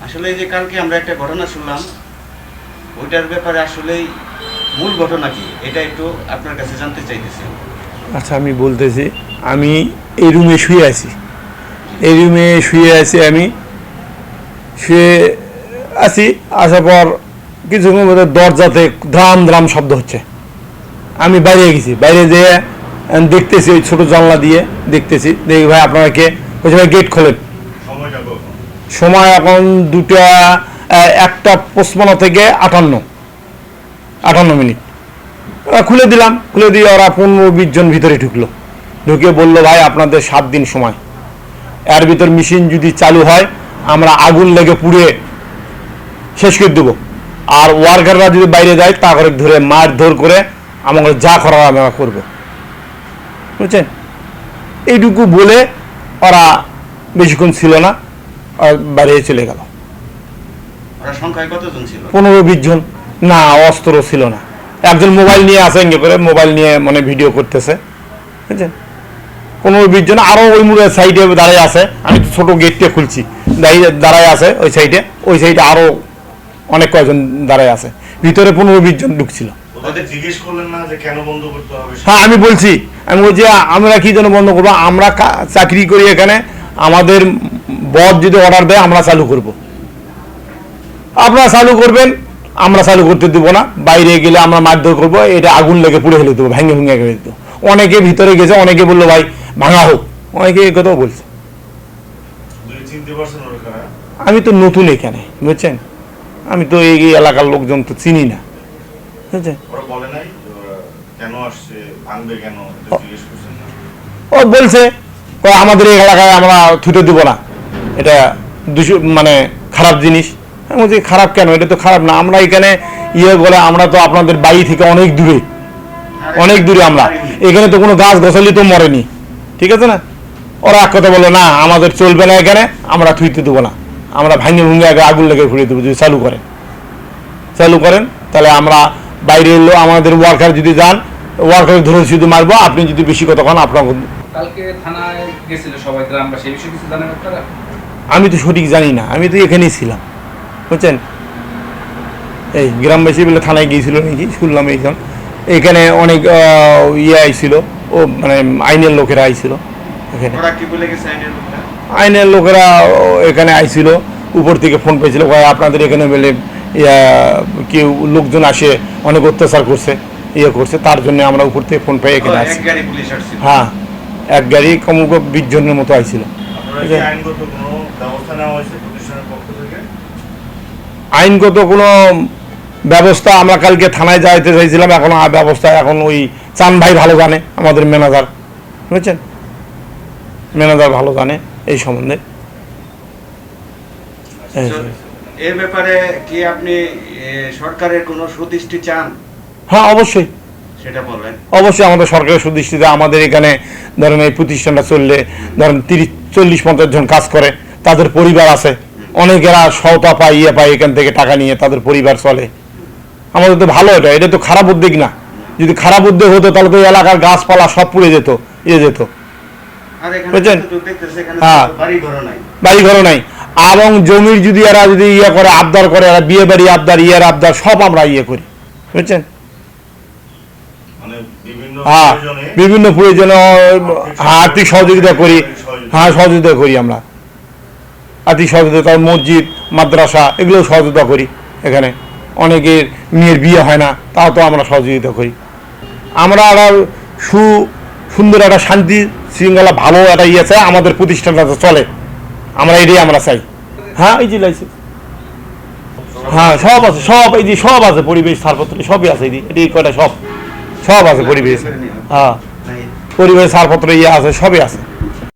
আসলে এই যে কালকে আমরা একটা ঘটনা শুনলাম, ওইটার ব্যাপারে আসলেই মূল ঘটনা কি এটা একটু আপনার কাছে জানতে চাইতেছি। আচ্ছা, আমি বলতেছি, আমি এই রুমে শুয়ে আছি, আমি শুয়ে আছি। আসার পর কিছুক্ষণ মধ্যে দরজাতে ধ্রাম ধ্রাম শব্দ হচ্ছে। আমি বাইরে গেছি, বাইরে যেয়ে দেখতেছি, ওই ছোটো জানলা দিয়ে দেখতেছি, দেখি ভাই আপনারা কে? বলছি ভাই গেট খোলেন। সময় এখন 1:55 থেকে 58 মিনিট। খুলে দিলাম, খুলে দিয়ে ওরা 15-20 জন ভিতরে ঢুকলো, ঢুকে বললো ভাই আপনাদের 7 দিন সময়, এর ভিতর মেশিন যদি চালু হয় আমরা আগুন লেগে পুড়ে শেষ করে দেবো, আর ওয়ার্কাররা যদি বাইরে যায় তা করে ধরে মারধর করে আমাকে যা করার আমরা করবো, বুঝছেন? এইটুকু বলে ওরা বেশিক্ষণ ছিল না, বাইরে চলে গেল। সংখ্যায় কতজন ছিল? 15-20 জন। না, অস্ত্র ছিল না। একজন মোবাইল নিয়ে আসে, ইঙ্গে করে মোবাইল নিয়ে মানে ভিডিও করতেছে, বুঝছেন? 15-20 জন। আরও ওই মুড়ের সাইডে দাঁড়ায় আছে, আমি ছোট গেটটা খুলছি, দাঁড়ায় আছে ওই সাইডে আরও অনেক কয়েকজন দাঁড়ায় আছে। ভিতরে 15-20 জন ঢুকছিল। জিজ্ঞেস করলেন না যে কেন বন্ধ করতে হবে? হ্যাঁ, আমি বলছি আমরা কি জন্য বন্ধ করবো? আমরা চাকরি করি এখানে, আমাদের বস যদি অর্ডার দেয় আমরা চালু করব। আপনারা চালু করবেন, আমরা চালু করতে দেবো না। বাইরে গেলে আমরা মারধর করবো, এটা আগুন লেগে পুড়ে ফেলে দেবো, ভেঙে ফেলে দেবো। অনেকে ভিতরে গেছে, অনেকে বললো ভাই ভাঙা হোক, অনেকে এই কথাও বলছে। আমি তো নতুন এখানে, বুঝছেন? আমি তো এই এলাকার লোকজন তো চিনি না, বুঝছেন? ও বলছে আমাদের এই এলাকায় আমরা থুতে দিব না, এটা মানে খারাপ জিনিস। আমি বলছি খারাপ কেন? এটা তো খারাপ না। আমরা এখানে বলে আমরা তো আপনাদের বাড়ি থেকে অনেক দূরে, আমরা এখানে তো কোনো গাছ গছালি তো মরেনি, ঠিক আছে না? ওরা এক কথা বললো না আমাদের চলবে না, এখানে আমরা থুইতে দেবো না, আমরা ভাঙে ভুঙে আগে আগুন লেগে ফুরিয়ে দেবো। যদি চালু করেন তাহলে আমরা বাইরে এলো, আমাদের ওয়ার্কার যদি যান ওয়ার্কার ধরে শুধু মারবো, আপনি যদি বেশি কথা কন আপনার। কালকে থানায় গেছিল সবাই গ্রামবাসী, এই বিষয়ে কিছু জানেন আপনারা? আমি তো সঠিক জানি না, আমি তো এখানেই ছিলাম, বুঝছেন? এই গ্রামবাসী বলে থানায় গিয়েছিল নাকি শুনলাম। এখানে অনেক আইছিল, ও মানে আইনের লোকেরা আইছিল এখানে। আইনের লোকেরা এখানে আইছিল, উপর থেকে ফোন পেয়েছিল আপনাদের এখানে বলে কেউ লোকজন আসে অনেক অত্যাচার করছে, তার জন্য আমরা উপর থেকে ফোন পেয়ে এখানে আসছি। হ্যাঁ, এক গাড়ি কমপক্ষে 20 জনের মতো আইছিল। আইনগত কোনো ব্যবস্থা আমরা কালকে থানায় যাইতে চাইছিলাম, এখন ব্যবস্থা এখন ওই চান ভাই ভালো জানে, আমাদের ম্যানেজার, বুঝছেন? ম্যানেজার ভালো জানে এই সম্বন্ধে। এর ব্যাপারে কি আপনি সরকারের কোনো সুদৃষ্টি চান? হ্যাঁ, অবশ্যই, সেটা বলবেন। অবশ্যই আমাদের সরকারের সুদৃষ্টিতে, আমাদের এখানে ধরেন এই প্রতিষ্ঠানটা চললে ধরেন 30-40-50 জন কাজ করে, তাদের পরিবার আছে, অনেকেরা সওতা পায় এখান থেকে টাকা নিয়ে তাদের পরিবার চলে। আমাদের তো ভালো, এটা তো খারাপ উদ্যোগ না। যদি খারাপ উদ্যোগ হতো তাহলে তো এলাকার গাছপালা সব পুড়ে যেত, বুঝছেন? হ্যাঁ, বাড়ি ঘর নাই। এবং জমির যদি এরা যদি করে আবদার করে, এরা বিয়ে বাড়ি আবদার, আবদার সব আমরা করি, বুঝছেন? হ্যাঁ, বিভিন্ন প্রয়োজনে আর্থিক সহযোগিতা করি। হ্যাঁ, সহযোগিতা করি আমরা, আর্থিক সহযোগিতা, মসজিদ মাদ্রাসা এগুলো সহযোগিতা করি। এখানে অনেকের মেয়ের বিয়ে হয় না, তাও তো আমরা সহযোগিতা করি। আমরা আবার সুন্দর একটা শান্তি শৃঙ্খলা ভালো একটা চাই, আমাদের প্রতিষ্ঠানটা চলে, আমরা এটাই আমরা চাই। হ্যাঁ, এই যে লাইসেন্স, হ্যাঁ সব আছে, সব আছে, পরিবেশ ছাড়পত্র সবই আছে, এটি কয়টা সব আছে পরিবেশ। হ্যাঁ, পরিবেশ ছাড়পত্র আছে, সবই আছে।